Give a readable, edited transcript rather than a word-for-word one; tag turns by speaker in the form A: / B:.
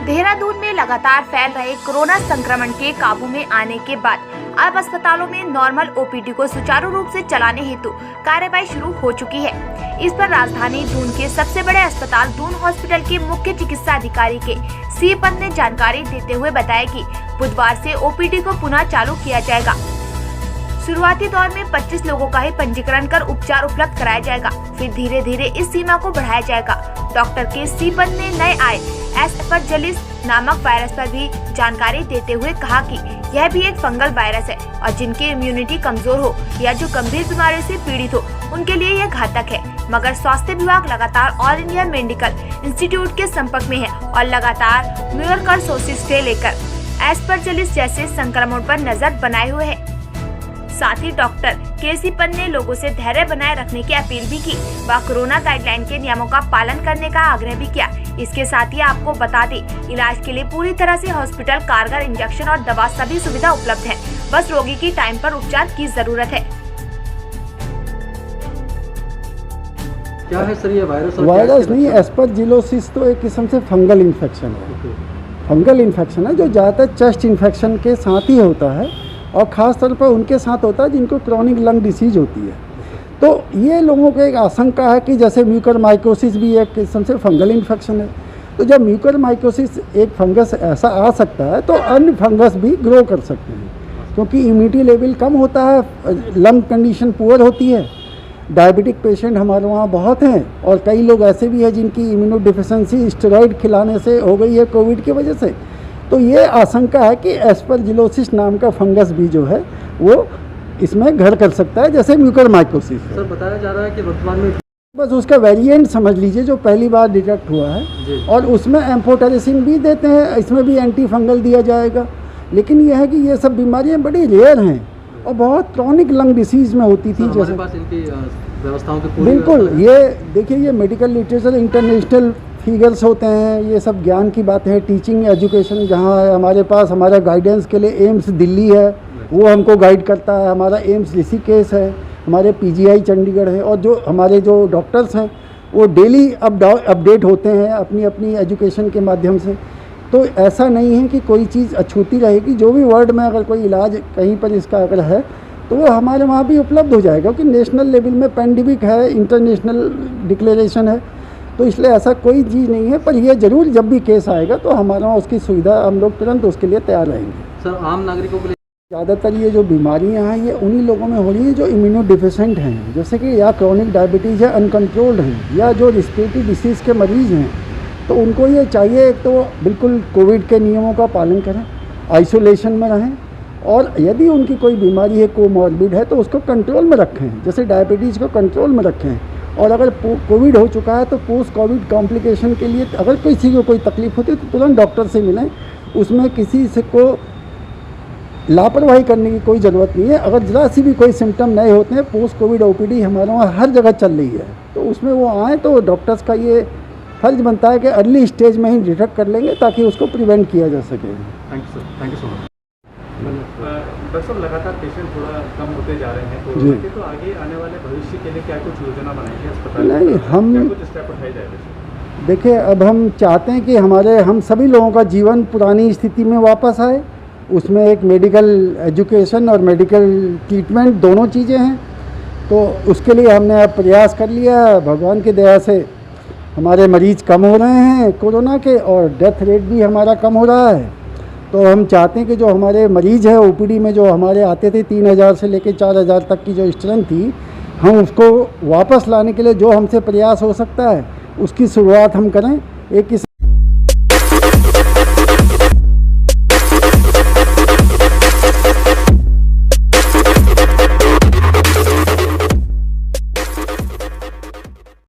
A: देहरादून में लगातार फैल रहे कोरोना संक्रमण के काबू में आने के बाद अब अस्पतालों में नॉर्मल ओपीडी को सुचारू रूप से चलाने हेतु कार्यवाही शुरू हो चुकी है। इस पर राजधानी दून के सबसे बड़े अस्पताल दून हॉस्पिटल के मुख्य चिकित्सा अधिकारी के सी पद ने जानकारी देते हुए बताया कि बुधवार से ओपीडी को पुनः चालू किया जाएगा। शुरुआती दौर में 25 लोगों का ही पंजीकरण कर उपचार उपलब्ध कराया जाएगा, फिर धीरे धीरे इस सीमा को बढ़ाया जाएगा। डॉक्टर के सी पद ने नए आए एस्परजिलस नामक वायरस पर भी जानकारी देते हुए कहा कि यह भी एक फंगल वायरस है और जिनकी इम्यूनिटी कमजोर हो या जो गंभीर बीमारियों से पीड़ित हो उनके लिए यह घातक है। मगर स्वास्थ्य विभाग लगातार ऑल इंडिया मेडिकल इंस्टीट्यूट के संपर्क में है और लगातार म्यूकरमाइकोसिस से लेकर एस्परजिलस जैसे संक्रमण पर नजर बनाए हुए है। साथ ही डॉक्टर के.सी. पन्त ने लोगों से धैर्य बनाए रखने की अपील भी की व कोरोना गाइडलाइन के नियमों का पालन करने का आग्रह भी किया। इसके साथ ही आपको बता दें, इलाज के लिए पूरी तरह से हॉस्पिटल कारगर इंजेक्शन और दवा सभी सुविधा उपलब्ध है, बस रोगी की टाइम पर उपचार की जरूरत है।
B: क्या है सर ये वायरस?
C: वायरस नहीं, एस्परजिलोसिस तो एक किस्म से फंगल इन्फेक्शन है। फंगल इन्फेक्शन है जो ज़्यादातर चेस्ट इन्फेक्शन के साथ ही होता है और ख़ास तौर पर उनके साथ होता है जिनको क्रॉनिक लंग डिसीज होती है। तो ये लोगों को एक आशंका है कि जैसे म्यूकरमाइकोसिस भी एक किस्म से फंगल इन्फेक्शन है, तो जब म्यूकरमाइकोसिस एक फंगस ऐसा आ सकता है तो अन्य फंगस भी ग्रो कर सकते हैं, क्योंकि इम्यूनिटी लेवल कम होता है, लंग कंडीशन पुअर होती है। डायबिटिक पेशेंट हमारे वहाँ बहुत हैं और कई लोग ऐसे भी हैं जिनकी इम्यूनो डिफिशेंसी स्टेरॉइड खिलाने से हो गई है कोविड की वजह से। तो ये आशंका है कि एस्परजिलोसिस नाम का फंगस भी जो है वो इसमें घर कर सकता है, जैसे म्यूकरमाइकोसिस।
B: सर बताया जा रहा है कि वर्तमान में
C: बस उसका वेरिएंट समझ लीजिए जो पहली बार डिटेक्ट हुआ है, और उसमें एम्फोटेरिसिन भी देते हैं, इसमें भी एंटी फंगल दिया जाएगा। लेकिन यह है कि ये सब बीमारियां बड़ी रेयर हैं और बहुत क्रॉनिक लंग डिसीज में होती थी। जैसे
B: पास इनकी व्यवस्थाओं की पूरी
C: बिल्कुल, ये देखिए ये मेडिकल लिटरेचर इंटरनेशनल फिगर्स होते हैं, ये सब ज्ञान की बातें हैं। टीचिंग एजुकेशन जहाँ है हमारे पास, हमारा गाइडेंस के लिए एम्स दिल्ली है, वो हमको गाइड करता है। हमारा एम्स ऋषिकेश है, हमारे पीजीआई चंडीगढ़ है, और जो हमारे जो डॉक्टर्स हैं वो डेली अपडेट होते हैं अपनी अपनी एजुकेशन के माध्यम से। तो ऐसा नहीं है कि कोई चीज़ अछूती रहेगी। जो भी वर्ल्ड में अगर कोई इलाज कहीं पर इसका अगर है तो वो हमारे वहाँ भी उपलब्ध हो जाएगा, क्योंकि नेशनल लेवल में पैंडेमिक है, इंटरनेशनल डिक्लेरेशन है, तो इसलिए ऐसा कोई चीज़ नहीं है। पर यह जरूर जब भी केस आएगा तो हमारे वहाँ उसकी सुविधा हम लोग तुरंत उसके लिए तैयार रहेंगे।
B: सर आम नागरिकों के लिए
C: ज़्यादातर ये जो बीमारियां हैं ये उन्हीं लोगों में हो रही हैं जो इम्यूनो डिफिशेंट हैं, जैसे कि या क्रॉनिक डायबिटीज़ है, अनकंट्रोल्ड हैं, या जो रिस्पिरेटरी डिसीज़ के मरीज़ हैं। तो उनको ये चाहिए एक तो बिल्कुल कोविड के नियमों का पालन करें, आइसोलेशन में रहें, और यदि उनकी कोई बीमारी है, कोमॉर्बिड है, तो उसको कंट्रोल में रखें, जैसे डायबिटीज़ को कंट्रोल में रखें। और अगर कोविड हो चुका है तो पोस्ट कोविड कॉम्प्लिकेशन के लिए अगर किसी को कोई तकलीफ होती है तो तुरंत डॉक्टर से मिलें। उसमें किसी से को लापरवाही करने की कोई ज़रूरत नहीं है। अगर ज़रा सी भी कोई सिम्टम नए होते हैं, पोस्ट कोविड ओपीडी हमारे वहाँ हर जगह चल रही है, तो उसमें वो आएँ तो डॉक्टर्स का ये फर्ज बनता है कि अर्ली स्टेज में ही डिटेक्ट कर लेंगे ताकि उसको प्रिवेंट किया जा सके।
B: Thank you sir, thank you so much.
D: Doctor साहब लगातार पेशेंट थोड़ा कम होते जा रहे हैं, तो आगे आने वाले भविष्य के लिए क्या कुछ योजना बनाएंगे अस्पताल?
C: नहीं, हम
D: क्या कुछ स्टेप उठाए जाएंगे?
C: देखिए, अब हम चाहते हैं कि हम सभी लोगों का जीवन पुरानी स्थिति में वापस आए। उसमें एक मेडिकल एजुकेशन और मेडिकल ट्रीटमेंट दोनों चीज़ें हैं, तो उसके लिए हमने अब प्रयास कर लिया। भगवान की दया से हमारे मरीज़ कम हो रहे हैं कोरोना के, और डेथ रेट भी हमारा कम हो रहा है। तो हम चाहते हैं कि जो हमारे मरीज़ हैं ओपीडी में जो हमारे आते थे 3000 से लेकर 4000 तक की जो स्ट्रेंथ थी, हम उसको वापस लाने के लिए जो हमसे प्रयास हो सकता है उसकी शुरुआत हम करें। एक